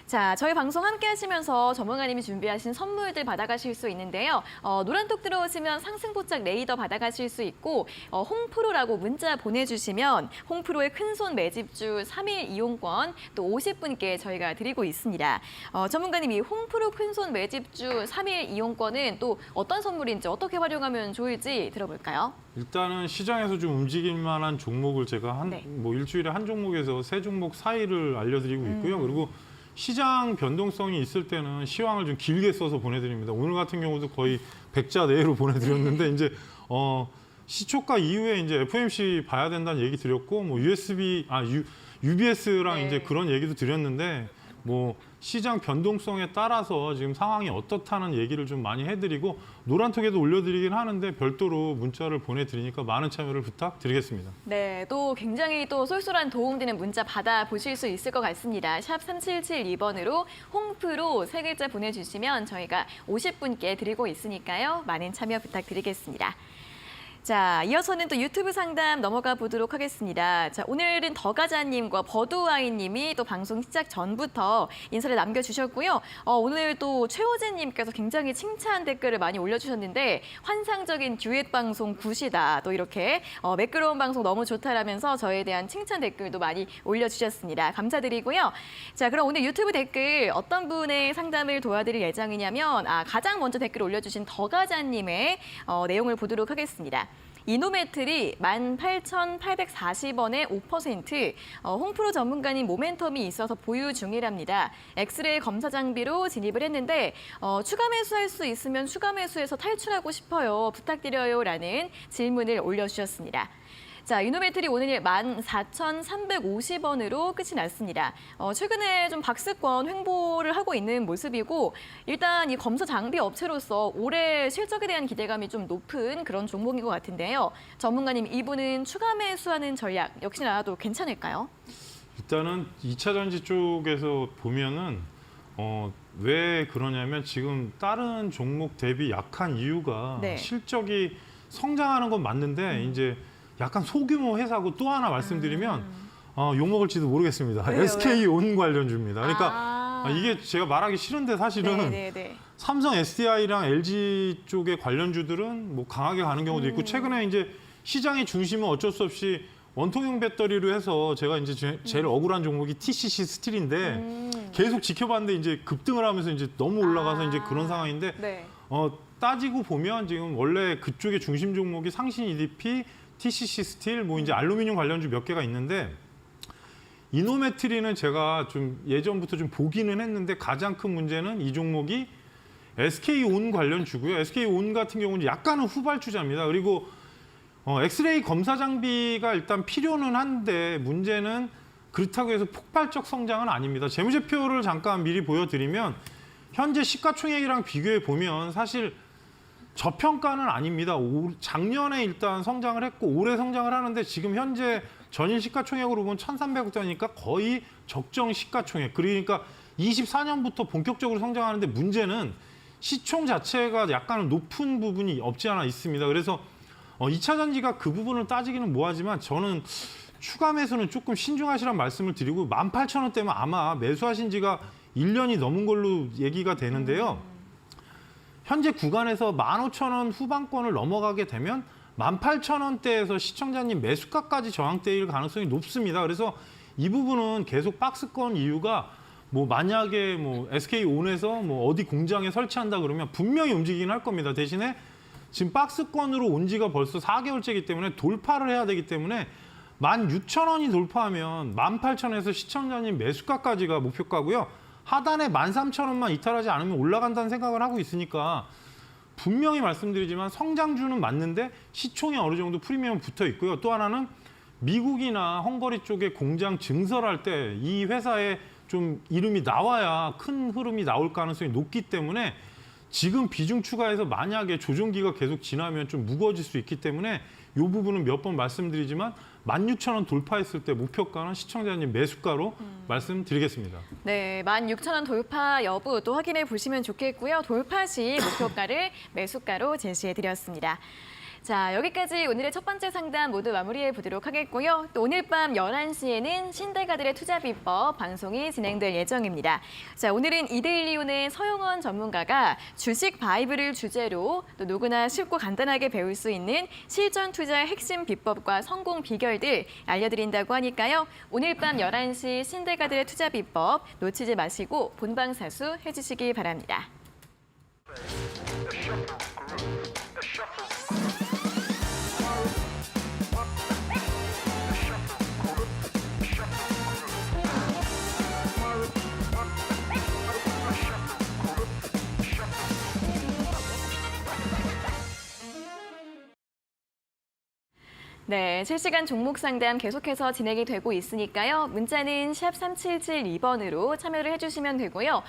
자, 저희 방송 함께 하시면서 전문가님이 준비하신 선물들 받아가실 수 있는데요. 노란톡 들어오시면 상승포착 레이더 받아가실 수 있고 홍프로라고 문자 보내주시면 홍프로의 큰손 매집주 3일 이용권 또 50분께 저희가 드리고 있습니다. 전문가님이 홍프로 큰손 매집주 3일 이용권은 또 어떤 선물인지 어떻게 활용하면 좋을지 들어볼까요? 일단은 시장에서 좀 움직일 만한 종목을 제가 뭐 일주일에 한 종목에서 세 종목 사이를 알려드리고 있고요. 그리고 시장 변동성이 있을 때는 시황을 좀 길게 써서 보내드립니다. 오늘 같은 경우도 거의 100자 내외로 보내드렸는데 이제 시초가 이후에 이제 FOMC 봐야 된다는 얘기 드렸고 뭐 UBS랑 이제 그런 얘기도 드렸는데 뭐 시장 변동성에 따라서 지금 상황이 어떻다는 얘기를 좀 많이 해드리고 노란톡에도 올려드리긴 하는데 별도로 문자를 보내드리니까 많은 참여를 부탁드리겠습니다. 네, 또 굉장히 또 쏠쏠한 도움되는 문자 받아보실 수 있을 것 같습니다. 샵 3772번으로 홍프로 세 글자 보내주시면 저희가 50분께 드리고 있으니까요. 많은 참여 부탁드리겠습니다. 자, 이어서는 또 유튜브 상담 넘어가 보도록 하겠습니다. 자, 오늘은 더가자님과 버드와이님이 또 방송 시작 전부터 인사를 남겨주셨고요. 오늘 또 최호진님께서 굉장히 칭찬 댓글을 많이 올려주셨는데 환상적인 듀엣 방송 굿이다. 또 이렇게 매끄러운 방송 너무 좋다라면서 저에 대한 칭찬 댓글도 많이 올려주셨습니다. 감사드리고요. 자, 그럼 오늘 유튜브 댓글 어떤 분의 상담을 도와드릴 예정이냐면 가장 먼저 댓글 올려주신 더가자님의 내용을 보도록 하겠습니다. 이노메틀이 18,840원에 5%, 홍프로 전문가님 모멘텀이 있어서 보유 중이랍니다. 엑스레이 검사 장비로 진입을 했는데 추가 매수할 수 있으면 추가 매수해서 탈출하고 싶어요. 부탁드려요. 라는 질문을 올려주셨습니다. 자, 이노메틀이 오늘 14,350원으로 끝이 났습니다. 최근에 좀 박스권 횡보를 하고 있는 모습이고 일단 이 검사 장비 업체로서 올해 실적에 대한 기대감이 좀 높은 그런 종목인 것 같은데요. 전문가님, 이분은 추가 매수하는 전략 역시나 또 괜찮을까요? 일단은 2차 전지 쪽에서 보면은 왜 그러냐면 지금 다른 종목 대비 약한 이유가 실적이 성장하는 건 맞는데 이제 약간 소규모 회사고 또 하나 말씀드리면 욕먹을지도 모르겠습니다. 왜요? SK온 관련주입니다. 그러니까 이게 제가 말하기 싫은데 사실은 삼성 SDI랑 LG 쪽의 관련주들은 뭐 강하게 가는 경우도 있고 최근에 이제 시장의 중심은 어쩔 수 없이 원통형 배터리로 해서 제가 이제 제일 억울한 종목이 TCC 스틸인데 계속 지켜봤는데 이제 급등을 하면서 이제 너무 올라가서 이제 그런 상황인데 따지고 보면 지금 원래 그쪽의 중심 종목이 상신 EDP, TCC 스틸, 뭐 이제 알루미늄 관련주 몇 개가 있는데 이노메트리는 제가 좀 예전부터 좀 보기는 했는데 가장 큰 문제는 이 종목이 SK온 관련주고요. SK온 같은 경우는 약간은 후발주자입니다. 그리고 엑스레이 검사 장비가 일단 필요는 한데 문제는 그렇다고 해서 폭발적 성장은 아닙니다. 재무제표를 잠깐 미리 보여드리면 현재 시가총액이랑 비교해 보면 사실 저평가는 아닙니다. 작년에 일단 성장을 했고 올해 성장을 하는데 지금 현재 전일 시가총액으로 보면 1,300억 원이니까 거의 적정 시가총액. 그러니까 24년부터 본격적으로 성장하는데 문제는 시총 자체가 약간 높은 부분이 없지 않아 있습니다. 그래서 2차 전지가 그 부분을 따지기는 뭐하지만 저는 추가 매수는 조금 신중하시란 말씀을 드리고 18,000원대면 아마 매수하신 지가 1년이 넘은 걸로 얘기가 되는데요. 현재 구간에서 15,000원 후반권을 넘어가게 되면 18,000원대에서 시청자님 매수가까지 저항대일 가능성이 높습니다. 그래서 이 부분은 계속 박스권 이유가 뭐 만약에 뭐 SK온에서 뭐 어디 공장에 설치한다 그러면 분명히 움직이긴 할 겁니다. 대신에 지금 박스권으로 온 지가 벌써 4개월째이기 때문에 돌파를 해야 되기 때문에 16,000원이 돌파하면 18,000원에서 시청자님 매수가까지가 목표가고요. 하단에 13,000원만 이탈하지 않으면 올라간다는 생각을 하고 있으니까 분명히 말씀드리지만 성장주는 맞는데 시총에 어느 정도 프리미엄 붙어 있고요. 또 하나는 미국이나 헝가리 쪽에 공장 증설할 때 이 회사에 좀 이름이 나와야 큰 흐름이 나올 가능성이 높기 때문에 지금 비중 추가해서 만약에 조정기가 계속 지나면 좀 무거워질 수 있기 때문에 이 부분은 몇 번 말씀드리지만 16,000원 돌파했을 때 목표가는 시청자님 매수가로 말씀드리겠습니다. 네, 16,000원 돌파 여부 또 확인해 보시면 좋겠고요. 돌파 시 목표가를 매수가로 제시해 드렸습니다. 자, 여기까지 오늘의 첫 번째 상담 모두 마무리해 보도록 하겠고요. 또 오늘 밤 11시에는 신대가들의 투자 비법 방송이 진행될 예정입니다. 자, 오늘은 이데일리온의 서용원 전문가가 주식 바이블을 주제로 또 누구나 쉽고 간단하게 배울 수 있는 실전 투자의 핵심 비법과 성공 비결들 알려드린다고 하니까요. 오늘 밤 11시 신대가들의 투자 비법 놓치지 마시고 본방사수 해주시기 바랍니다. 네, 실시간 종목 상담 계속해서 진행이 되고 있으니까요. 문자는 샵 3772번으로 참여를 해주시면 되고요.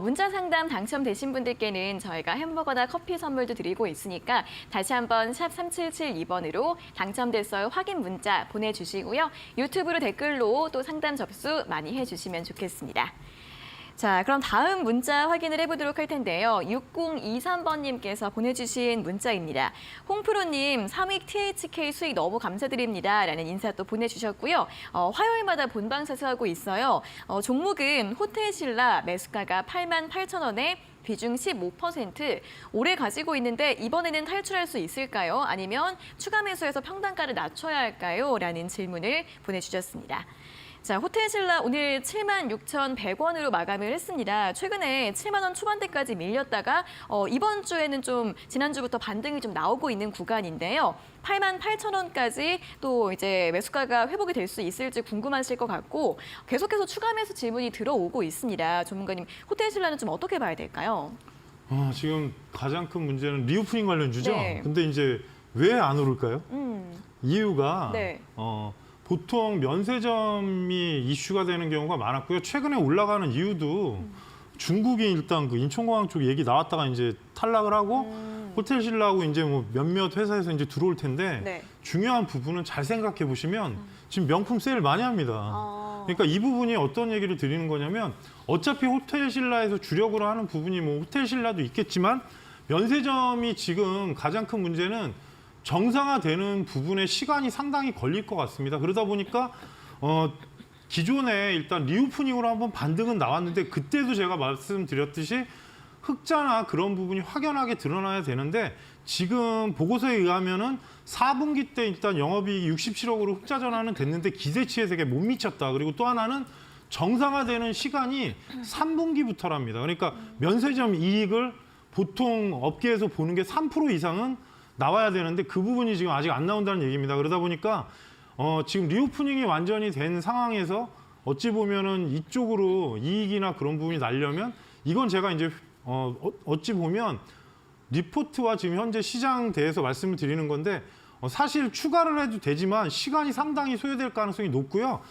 문자 상담 당첨되신 분들께는 저희가 햄버거나 커피 선물도 드리고 있으니까 다시 한번 샵 3772번으로 당첨됐어요 확인 문자 보내주시고요. 유튜브로 댓글로 또 상담 접수 많이 해주시면 좋겠습니다. 자, 그럼 다음 문자 확인을 해보도록 할 텐데요. 6023번님께서 보내주신 문자입니다. 홍프로님, 3익 THK 수익 너무 감사드립니다. 라는 인사 또 보내주셨고요. 화요일마다 본방사수하고 있어요. 종목은 호텔신라 매수가가 88,000원에 비중 15% 오래 가지고 있는데 이번에는 탈출할 수 있을까요? 아니면 추가 매수해서 평단가를 낮춰야 할까요? 라는 질문을 보내주셨습니다. 자, 호텔신라 오늘 76,100원으로 마감을 했습니다. 최근에 7만 원 초반대까지 밀렸다가 이번 주에는 좀 지난주부터 반등이 좀 나오고 있는 구간인데요. 88,000원까지 또 이제 매수가가 회복이 될 수 있을지 궁금하실 것 같고 계속해서 추가 매수 질문이 들어오고 있습니다. 전문가님, 호텔신라는 좀 어떻게 봐야 될까요? 지금 가장 큰 문제는 리오프닝 관련주죠. 네. 근데 이제 왜 안 오를까요? 이유가 네. 보통 면세점이 이슈가 되는 경우가 많았고요. 최근에 올라가는 이유도 중국이 일단 그 인천공항 쪽 얘기 나왔다가 이제 탈락을 하고 호텔신라하고 이제 뭐 몇몇 회사에서 이제 들어올 텐데 네. 중요한 부분은 잘 생각해 보시면 지금 명품 세일 많이 합니다. 그러니까 이 부분이 어떤 얘기를 드리는 거냐면 어차피 호텔신라에서 주력으로 하는 부분이 뭐 호텔신라도 있겠지만 면세점이 지금 가장 큰 문제는 정상화되는 부분에 시간이 상당히 걸릴 것 같습니다. 그러다 보니까 기존에 일단 리오프닝으로 한번 반등은 나왔는데 그때도 제가 말씀드렸듯이 흑자나 그런 부분이 확연하게 드러나야 되는데 지금 보고서에 의하면은 4분기 때 일단 영업이익이 67억으로 흑자 전환은 됐는데 기대치에 되게 못 미쳤다. 그리고 또 하나는 정상화되는 시간이 3분기부터랍니다. 그러니까 면세점 이익을 보통 업계에서 보는 게 3% 이상은 나와야 되는데 그 부분이 지금 아직 안 나온다는 얘기입니다. 그러다 보니까 지금 리오프닝이 완전히 된 상황에서 어찌 보면은 이쪽으로 이익이나 그런 부분이 나려면 이건 제가 이제 어찌 보면 리포트와 지금 현재 시장 대해서 말씀을 드리는 건데 사실 추가를 해도 되지만 시간이 상당히 소요될 가능성이 높고요.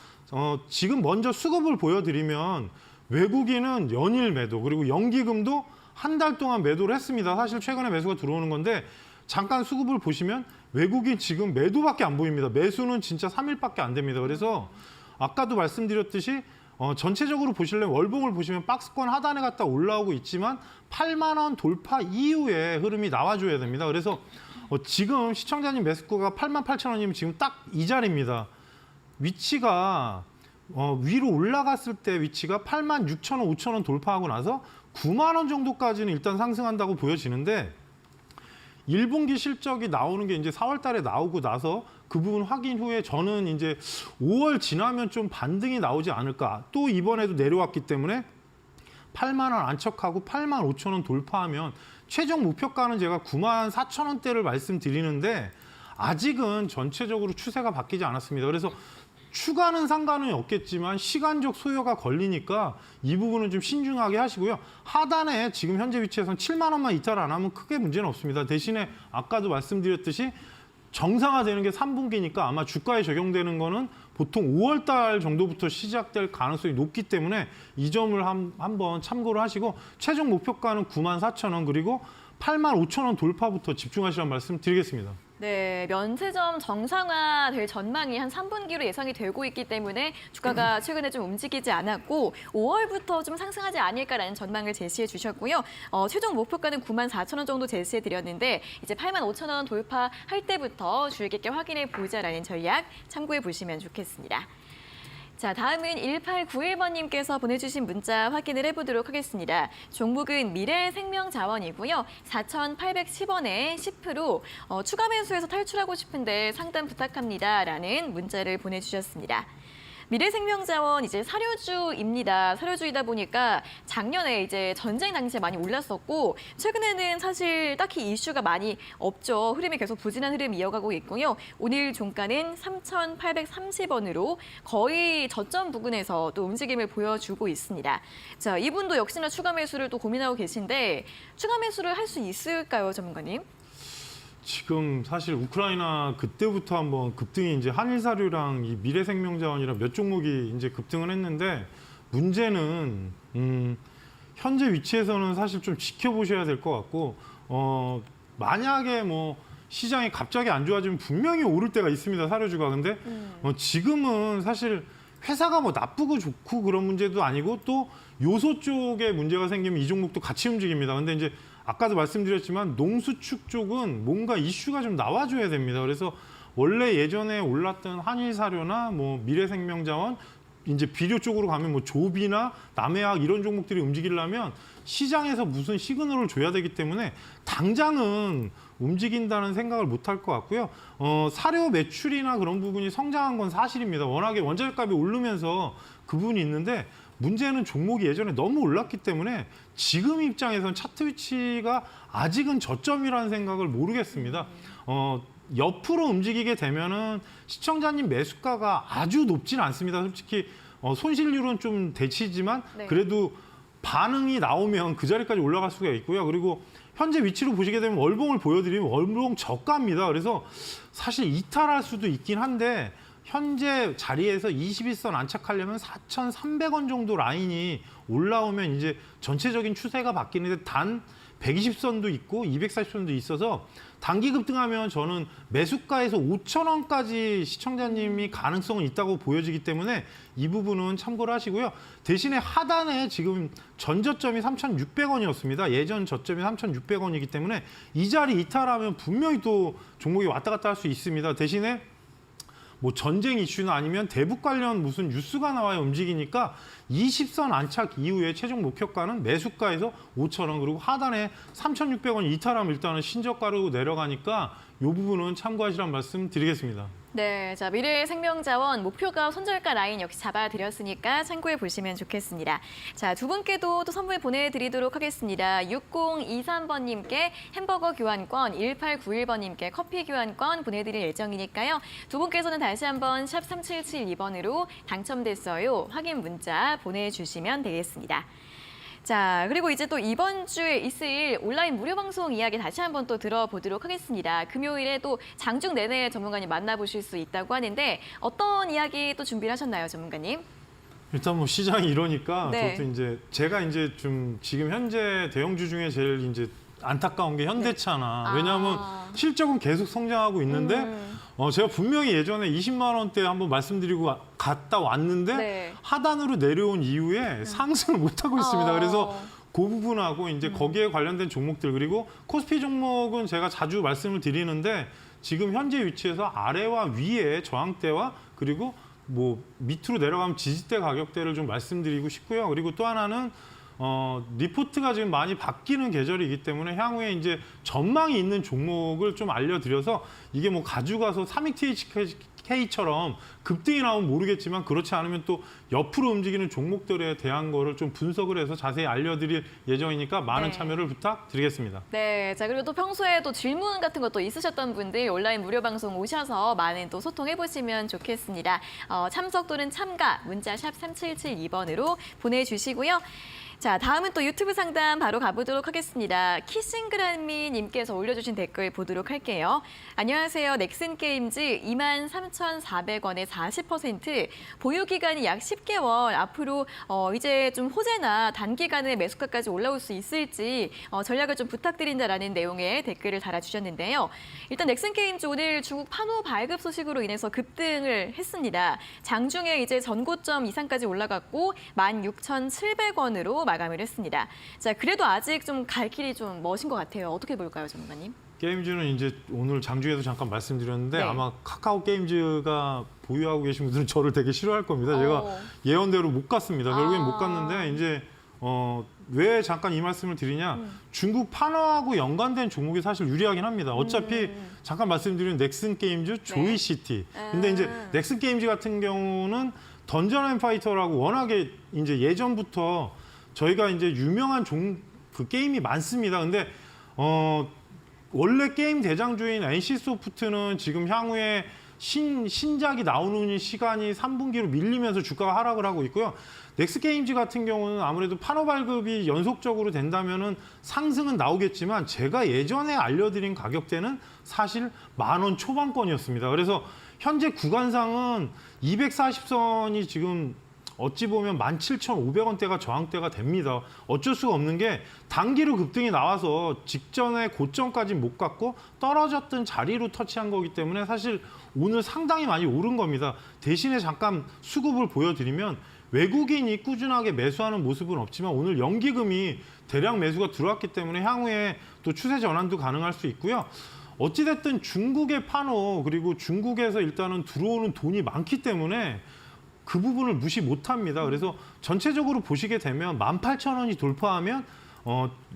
지금 먼저 수급을 보여드리면 외국인은 연일 매도 그리고 연기금도 한 달 동안 매도를 했습니다. 사실 최근에 매수가 들어오는 건데 잠깐 수급을 보시면 외국인 지금 매도밖에 안 보입니다. 매수는 진짜 3일밖에 안 됩니다. 그래서 아까도 말씀드렸듯이 전체적으로 보시려면 월봉을 보시면 박스권 하단에 갔다 올라오고 있지만 8만 원 돌파 이후에 흐름이 나와줘야 됩니다. 그래서 지금 시청자님 매수가가 88,000원이면 지금 딱 이 자리입니다. 위치가 위로 올라갔을 때 위치가 86,000원, 5,000원 돌파하고 나서 9만 원 정도까지는 일단 상승한다고 보여지는데 1분기 실적이 나오는 게 이제 4월 달에 나오고 나서 그 부분 확인 후에 저는 이제 5월 지나면 좀 반등이 나오지 않을까. 또 이번에도 내려왔기 때문에 8만 원 안착하고 8만 5천 원 돌파하면 최종 목표가는 제가 9만 4천 원대를 말씀드리는데 아직은 전체적으로 추세가 바뀌지 않았습니다. 그래서 추가는 상관은 없겠지만 시간적 소요가 걸리니까 이 부분은 좀 신중하게 하시고요. 하단에 지금 현재 위치에서는 7만 원만 이탈 안 하면 크게 문제는 없습니다. 대신에 아까도 말씀드렸듯이 정상화되는 게 3분기니까 아마 주가에 적용되는 거는 보통 5월 달 정도부터 시작될 가능성이 높기 때문에 이 점을 한번 참고를 하시고 최종 목표가는 9만 4천 원 그리고 8만 5천 원 돌파부터 집중하시라는 말씀 드리겠습니다. 네, 면세점 정상화될 전망이 한 3분기로 예상이 되고 있기 때문에 주가가 최근에 좀 움직이지 않았고 5월부터 좀 상승하지 않을까라는 전망을 제시해 주셨고요. 최종 목표가는 9만 4천 원 정도 제시해 드렸는데 이제 8만 5천 원 돌파할 때부터 주의 깊게 확인해 보자라는 전략 참고해 보시면 좋겠습니다. 자, 다음은 1891번님께서 보내주신 문자 확인을 해보도록 하겠습니다. 종목은 미래생명자원이고요. 4,810원에 10% 추가 매수해서 탈출하고 싶은데 상담 부탁합니다라는 문자를 보내주셨습니다. 미래생명자원 이제 사료주입니다. 사료주이다 보니까 작년에 이제 전쟁 당시에 많이 올랐었고 최근에는 사실 딱히 이슈가 많이 없죠. 흐름이 계속 부진한 흐름 이어가고 있고요. 오늘 종가는 3,830원으로 거의 저점 부근에서 또 움직임을 보여주고 있습니다. 자, 이분도 역시나 추가 매수를 또 고민하고 계신데 추가 매수를 할 수 있을까요, 전문가님? 지금 사실 우크라이나 그때부터 한번 급등이 이제 한일사료랑 이 미래생명자원이랑 몇 종목이 이제 급등을 했는데 문제는 현재 위치에서는 사실 좀 지켜보셔야 될 것 같고 만약에 뭐 시장이 갑자기 안 좋아지면 분명히 오를 때가 있습니다. 사료주가. 근데 지금은 사실 회사가 뭐 나쁘고 좋고 그런 문제도 아니고 또 요소 쪽에 문제가 생기면 이 종목도 같이 움직입니다. 근데 이제 아까도 말씀드렸지만 농수축 쪽은 뭔가 이슈가 좀 나와줘야 됩니다. 그래서 원래 예전에 올랐던 한일사료나 뭐 미래생명자원 이제 비료 쪽으로 가면 뭐 조비나 남해학 이런 종목들이 움직이려면 시장에서 무슨 시그널을 줘야 되기 때문에 당장은 움직인다는 생각을 못 할 것 같고요. 사료 매출이나 그런 부분이 성장한 건 사실입니다. 워낙에 원자재값이 오르면서 그 부분이 있는데 문제는 종목이 예전에 너무 올랐기 때문에 지금 입장에서는 차트 위치가 아직은 저점이라는 생각을 모르겠습니다. 옆으로 움직이게 되면은 시청자님 매수가가 아주 높진 않습니다. 솔직히 손실률은 좀 대치지만 네. 그래도 반응이 나오면 그 자리까지 올라갈 수가 있고요. 그리고 현재 위치로 보시게 되면 월봉을 보여드리면 월봉 저가입니다. 그래서 사실 이탈할 수도 있긴 한데 현재 자리에서 21선 안착하려면 4,300원 정도 라인이 올라오면 이제 전체적인 추세가 바뀌는데 단 120선도 있고 240선도 있어서 단기 급등하면 저는 매수가에서 5,000원까지 시청자님이 가능성은 있다고 보여지기 때문에 이 부분은 참고를 하시고요. 대신에 하단에 지금 전저점이 3,600원이었습니다. 예전 저점이 3,600원이기 때문에 이 자리 이탈하면 분명히 또 종목이 왔다 갔다 할 수 있습니다. 대신에 뭐 전쟁 이슈나 아니면 대북 관련 무슨 뉴스가 나와야 움직이니까 20선 안착 이후에 최종 목표가는 매수가에서 5,000원 그리고 하단에 3,600원 이탈하면 일단은 신저가로 내려가니까 이 부분은 참고하시라는 말씀 드리겠습니다. 네, 자 미래생명자원 목표가 손절가 라인 역시 잡아드렸으니까 참고해 보시면 좋겠습니다. 자, 두 분께도 또 선물 보내드리도록 하겠습니다. 6023번님께 햄버거 교환권, 1891번님께 커피 교환권 보내드릴 예정이니까요. 두 분께서는 다시 한번 샵 3772번으로 당첨됐어요. 확인 문자 보내주시면 되겠습니다. 자, 그리고 이제 또 이번 주에 있을 온라인 무료 방송 이야기 다시 한번 또 들어보도록 하겠습니다. 금요일에 또 장중 내내 전문가님 만나보실 수 있다고 하는데 어떤 이야기 또 준비를 하셨나요, 전문가님? 일단 뭐 시장이 이러니까 네. 저도 이제 제가 이제 좀 지금 현재 대형주 중에 제일 이제 안타까운 게 현대차나 왜냐하면 실적은 계속 성장하고 있는데 제가 분명히 예전에 20만 원대 한번 말씀드리고 갔다 왔는데 네. 하단으로 내려온 이후에 상승을 못 하고 있습니다. 그래서 그 부분하고 이제 거기에 관련된 종목들 그리고 코스피 종목은 제가 자주 말씀을 드리는데 지금 현재 위치에서 아래와 위에 저항대와 그리고 뭐 밑으로 내려가면 지지대 가격대를 좀 말씀드리고 싶고요. 그리고 또 하나는 리포트가 지금 많이 바뀌는 계절이기 때문에 향후에 이제 전망이 있는 종목을 좀 알려드려서 이게 뭐 가져가서 삼익THK처럼 급등이 나오면 모르겠지만 그렇지 않으면 또 옆으로 움직이는 종목들에 대한 거를 좀 분석을 해서 자세히 알려드릴 예정이니까 많은 네. 참여를 부탁드리겠습니다. 네, 자 그리고 또 평소에 또 질문 같은 것도 있으셨던 분들 온라인 무료 방송 오셔서 많은 또 소통해 보시면 좋겠습니다. 참석 또는 참가 문자 샵 3772번으로 보내주시고요. 자, 다음은 또 유튜브 상담 바로 가보도록 하겠습니다. 키싱그라미님께서 올려주신 댓글 보도록 할게요. 안녕하세요. 넥슨게임즈 23,400원에 40%, 보유기간이 약 10개월, 앞으로 이제 좀 호재나 단기간에 매수가까지 올라올 수 있을지 전략을 좀 부탁드린다라는 내용의 댓글을 달아주셨는데요. 일단 넥슨게임즈 오늘 중국 판호 발급 소식으로 인해서 급등을 했습니다. 장중에 이제 전고점 이상까지 올라갔고 16,700원으로 마감을 했습니다. 자, 그래도 아직 좀 갈 길이 좀 멋인 것 같아요. 어떻게 볼까요, 전문가님? 게임즈는 이제 오늘 장중에도 잠깐 말씀드렸는데 네. 아마 카카오 게임즈가 보유하고 계신 분들은 저를 되게 싫어할 겁니다. 제가 예언대로 못 갔습니다. 결국엔 못 갔는데 이제 왜 잠깐 이 말씀을 드리냐? 중국 판호하고 연관된 종목이 사실 유리하긴 합니다. 어차피 잠깐 말씀드린 넥슨 게임즈, 조이시티. 근데 이제 넥슨 게임즈 같은 경우는 던전 앤 파이터라고 워낙에 이제 예전부터 저희가 이제 유명한 그 게임이 많습니다. 근데 원래 게임 대장주인 NC소프트는 지금 향후에 신작이 나오는 시간이 3분기로 밀리면서 주가가 하락을 하고 있고요. 넥스게임즈 같은 경우는 아무래도 판호 발급이 연속적으로 된다면은 상승은 나오겠지만 제가 예전에 알려드린 가격대는 사실 10,000원 초반권이었습니다. 그래서 현재 구간상은 240선이 지금 어찌 보면 17,500원대가 저항대가 됩니다. 어쩔 수가 없는 게 단기로 급등이 나와서 직전에 고점까지 못 갔고 떨어졌던 자리로 터치한 거기 때문에 사실 오늘 상당히 많이 오른 겁니다. 대신에 잠깐 수급을 보여드리면 외국인이 꾸준하게 매수하는 모습은 없지만 오늘 연기금이 대량 매수가 들어왔기 때문에 향후에 또 추세 전환도 가능할 수 있고요. 어찌됐든 중국의 판호 그리고 중국에서 일단은 들어오는 돈이 많기 때문에 그 부분을 무시 못합니다. 그래서 전체적으로 보시게 되면 18,000원이 돌파하면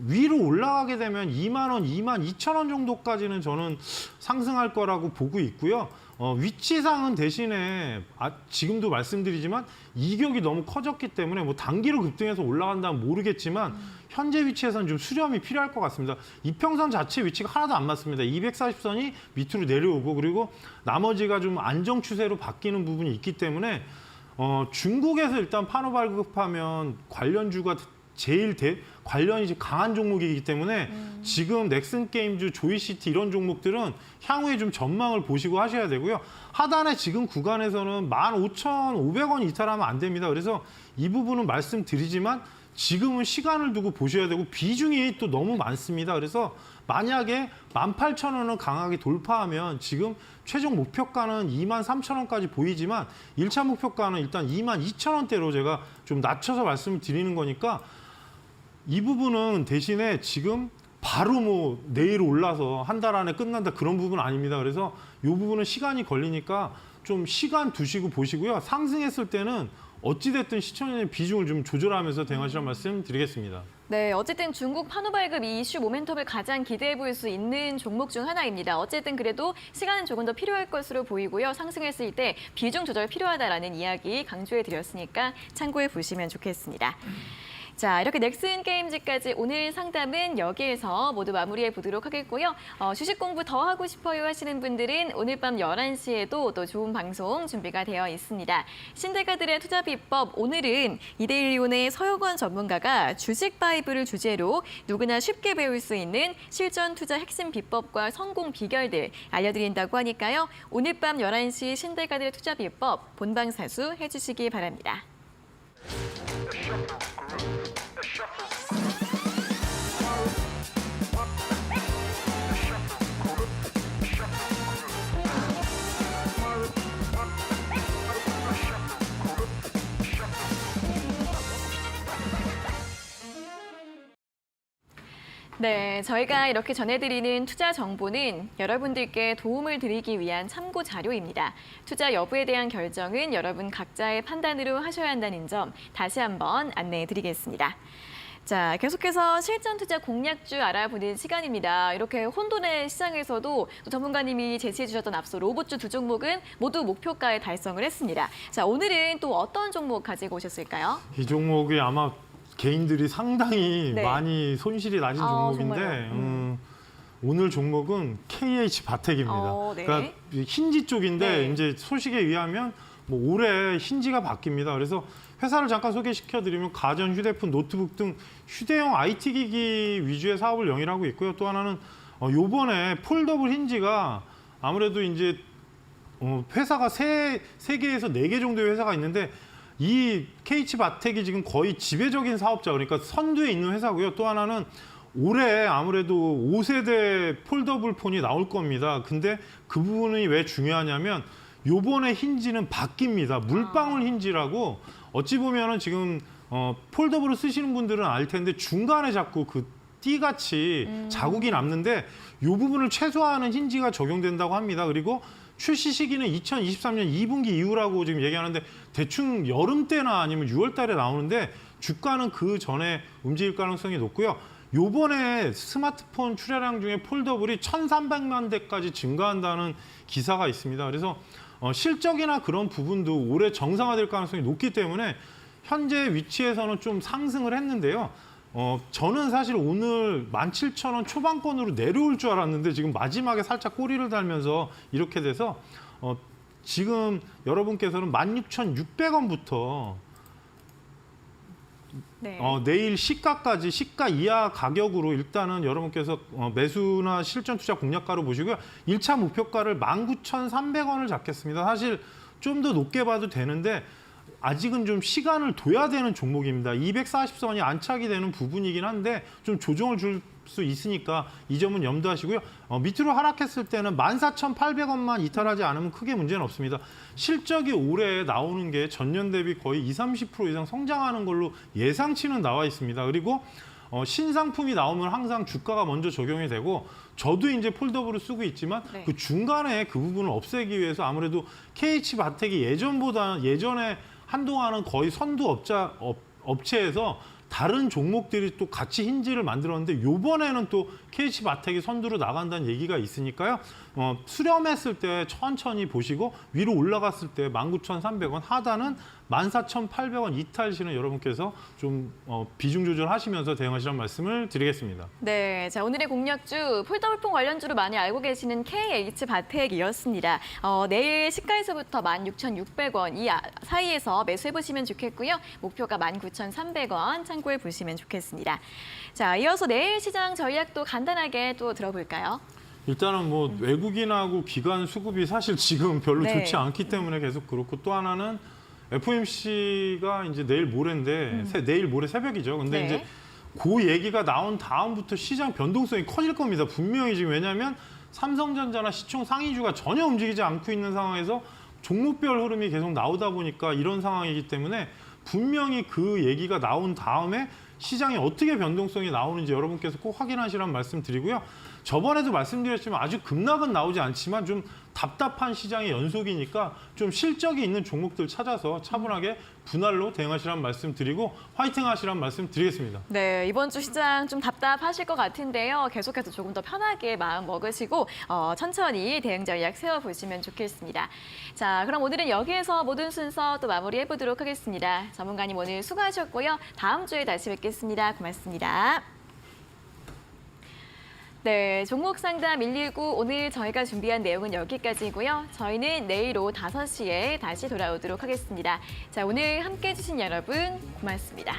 위로 올라가게 되면 20,000원, 22,000원 정도까지는 저는 상승할 거라고 보고 있고요. 위치상은 대신에 지금도 말씀드리지만 이격이 너무 커졌기 때문에 뭐 단기로 급등해서 올라간다면 모르겠지만 현재 위치에서는 좀 수렴이 필요할 것 같습니다. 이평선 자체 위치가 하나도 안 맞습니다. 240선이 밑으로 내려오고 그리고 나머지가 좀 안정 추세로 바뀌는 부분이 있기 때문에 중국에서 일단 판호 발급하면 관련주가 제일 관련이 강한 종목이기 때문에 지금 넥슨 게임즈, 조이시티 이런 종목들은 향후에 좀 전망을 보시고 하셔야 되고요. 하단에 지금 구간에서는 15,500원 이탈하면 안 됩니다. 그래서 이 부분은 말씀드리지만 지금은 시간을 두고 보셔야 되고 비중이 또 너무 많습니다. 그래서 만약에 18,000원을 강하게 돌파하면 지금 최종 목표가는 23,000원까지 보이지만 1차 목표가는 일단 22,000원대로 제가 좀 낮춰서 말씀을 드리는 거니까 이 부분은 대신에 지금 바로 뭐 내일 올라서 한 달 안에 끝난다 그런 부분은 아닙니다. 그래서 이 부분은 시간이 걸리니까 좀 시간 두시고 보시고요. 상승했을 때는 어찌됐든 시청자의 비중을 좀 조절하면서 대응하시라는 말씀 드리겠습니다. 네, 어쨌든 중국 판호 발급 이 이슈 모멘텀을 가장 기대해 볼 수 있는 종목 중 하나입니다. 어쨌든 그래도 시간은 조금 더 필요할 것으로 보이고요. 상승했을 때 비중 조절 필요하다라는 이야기 강조해 드렸으니까 참고해 보시면 좋겠습니다. 자, 이렇게 넥슨 게임즈까지 오늘 상담은 여기에서 모두 마무리해 보도록 하겠고요. 주식 공부 더 하고 싶어요 하시는 분들은 오늘 밤 11시에도 또 좋은 방송 준비가 되어 있습니다. 신대가들의 투자 비법, 오늘은 이데일리온의 서영원 전문가가 주식 바이블을 주제로 누구나 쉽게 배울 수 있는 실전 투자 핵심 비법과 성공 비결들 알려드린다고 하니까요. 오늘 밤 11시 신대가들의 투자 비법 본방사수 해주시기 바랍니다. 네, 저희가 이렇게 전해드리는 투자 정보는 여러분들께 도움을 드리기 위한 참고 자료입니다. 투자 여부에 대한 결정은 여러분 각자의 판단으로 하셔야 한다는 점 다시 한번 안내해 드리겠습니다. 자, 계속해서 실전 투자 공략주 알아보는 시간입니다. 이렇게 혼돈의 시장에서도 또 전문가님이 제시해 주셨던 앞서 로봇주 두 종목은 모두 목표가에 달성을 했습니다. 자, 오늘은 또 어떤 종목 가지고 오셨을까요? 이 종목이 아마 개인들이 상당히 네. 많이 손실이 나신 종목인데 정말요? 오늘 종목은 KH 바텍입니다. 네. 그러니까 힌지 쪽인데 네. 이제 소식에 의하면 뭐 올해 힌지가 바뀝니다. 그래서 회사를 잠깐 소개시켜드리면 가전, 휴대폰, 노트북 등 휴대용 IT 기기 위주의 사업을 영위하고 있고요. 또 하나는 요번에 폴더블 힌지가 아무래도 이제 회사가 세 개에서 네 개 정도의 회사가 있는데 이 KH 바텍이 지금 거의 지배적인 사업자, 그러니까 선두에 있는 회사고요. 또 하나는 올해 아무래도 5세대 폴더블 폰이 나올 겁니다. 근데 그 부분이 왜 중요하냐면 요번에 힌지는 바뀝니다. 물방울 힌지라고 어찌 보면은 지금 폴더블을 쓰시는 분들은 알 텐데 중간에 자꾸 그 띠같이 자국이 남는데 이 부분을 최소화하는 힌지가 적용된다고 합니다. 그리고 출시 시기는 2023년 2분기 이후라고 지금 얘기하는데 대충 여름 때나 아니면 6월 달에 나오는데 주가는 그 전에 움직일 가능성이 높고요. 요번에 스마트폰 출하량 중에 폴더블이 1,300만 대까지 증가한다는 기사가 있습니다. 그래서 실적이나 그런 부분도 올해 정상화될 가능성이 높기 때문에 현재 위치에서는 좀 상승을 했는데요. 저는 사실 오늘 17,000원 초반권으로 내려올 줄 알았는데 지금 마지막에 살짝 꼬리를 달면서 이렇게 돼서 지금 여러분께서는 16,600원부터 네. 내일 시가까지 시가 이하 가격으로 일단은 여러분께서 매수나 실전 투자 공략가로 보시고요. 1차 목표가를 19,300원을 잡겠습니다. 사실 좀 더 높게 봐도 되는데 아직은 좀 시간을 둬야 되는 종목입니다. 240선이 안착이 되는 부분이긴 한데 좀 조정을 줄 수 있으니까 이 점은 염두하시고요. 밑으로 하락했을 때는 14,800원만 이탈하지 않으면 크게 문제는 없습니다. 실적이 올해 나오는 게 전년 대비 거의 20-30% 이상 성장하는 걸로 예상치는 나와 있습니다. 그리고 신상품이 나오면 항상 주가가 먼저 적용이 되고 저도 이제 폴더블을 쓰고 있지만 네. 그 중간에 그 부분을 없애기 위해서 아무래도 KH 바텍이 예전에 한동안은 거의 선두 업체에서 다른 종목들이 또 같이 힌지를 만들었는데 요번에는 또 KH 바텍이 선두로 나간다는 얘기가 있으니까요. 수렴했을 때 천천히 보시고 위로 올라갔을 때 19,300원, 하단은 14,800원 이탈 시는 여러분께서 좀 비중 조절하시면서 대응하시라는 말씀을 드리겠습니다. 네, 자 오늘의 공략주 폴더블폰 관련주로 많이 알고 계시는 KH 바텍이었습니다. 내일 시가에서부터 16,600원 이 사이에서 매수해 보시면 좋겠고요. 목표가 19,300원 참고해 보시면 좋겠습니다. 자, 이어서 내일 시장 전략도 간단하게 또 들어볼까요? 일단은 뭐 외국인하고 기관 수급이 사실 지금 별로 네. 좋지 않기 때문에 계속 그렇고 또 하나는 FOMC가 이제 내일 모레인데 내일 모레 새벽이죠. 근데 네. 이제 그 얘기가 나온 다음부터 시장 변동성이 커질 겁니다. 분명히 지금 왜냐하면 삼성전자나 시총 상위주가 전혀 움직이지 않고 있는 상황에서 종목별 흐름이 계속 나오다 보니까 이런 상황이기 때문에 분명히 그 얘기가 나온 다음에 시장에 어떻게 변동성이 나오는지 여러분께서 꼭 확인하시라는 말씀 드리고요. 저번에도 말씀드렸지만 아주 급락은 나오지 않지만 좀 답답한 시장의 연속이니까 좀 실적이 있는 종목들 찾아서 차분하게 분할로 대응하시라는 말씀 드리고 화이팅 하시라는 말씀 드리겠습니다. 네, 이번 주 시장 좀 답답하실 것 같은데요. 계속해서 조금 더 편하게 마음 먹으시고 천천히 대응 전략 세워보시면 좋겠습니다. 자, 그럼 오늘은 여기에서 모든 순서 또 마무리해보도록 하겠습니다. 전문가님 오늘 수고하셨고요. 다음 주에 다시 뵙겠습니다. 고맙습니다. 네, 종목 상담 119 오늘 저희가 준비한 내용은 여기까지고요. 저희는 내일 오후 5시에 다시 돌아오도록 하겠습니다. 자, 오늘 함께해 주신 여러분 고맙습니다.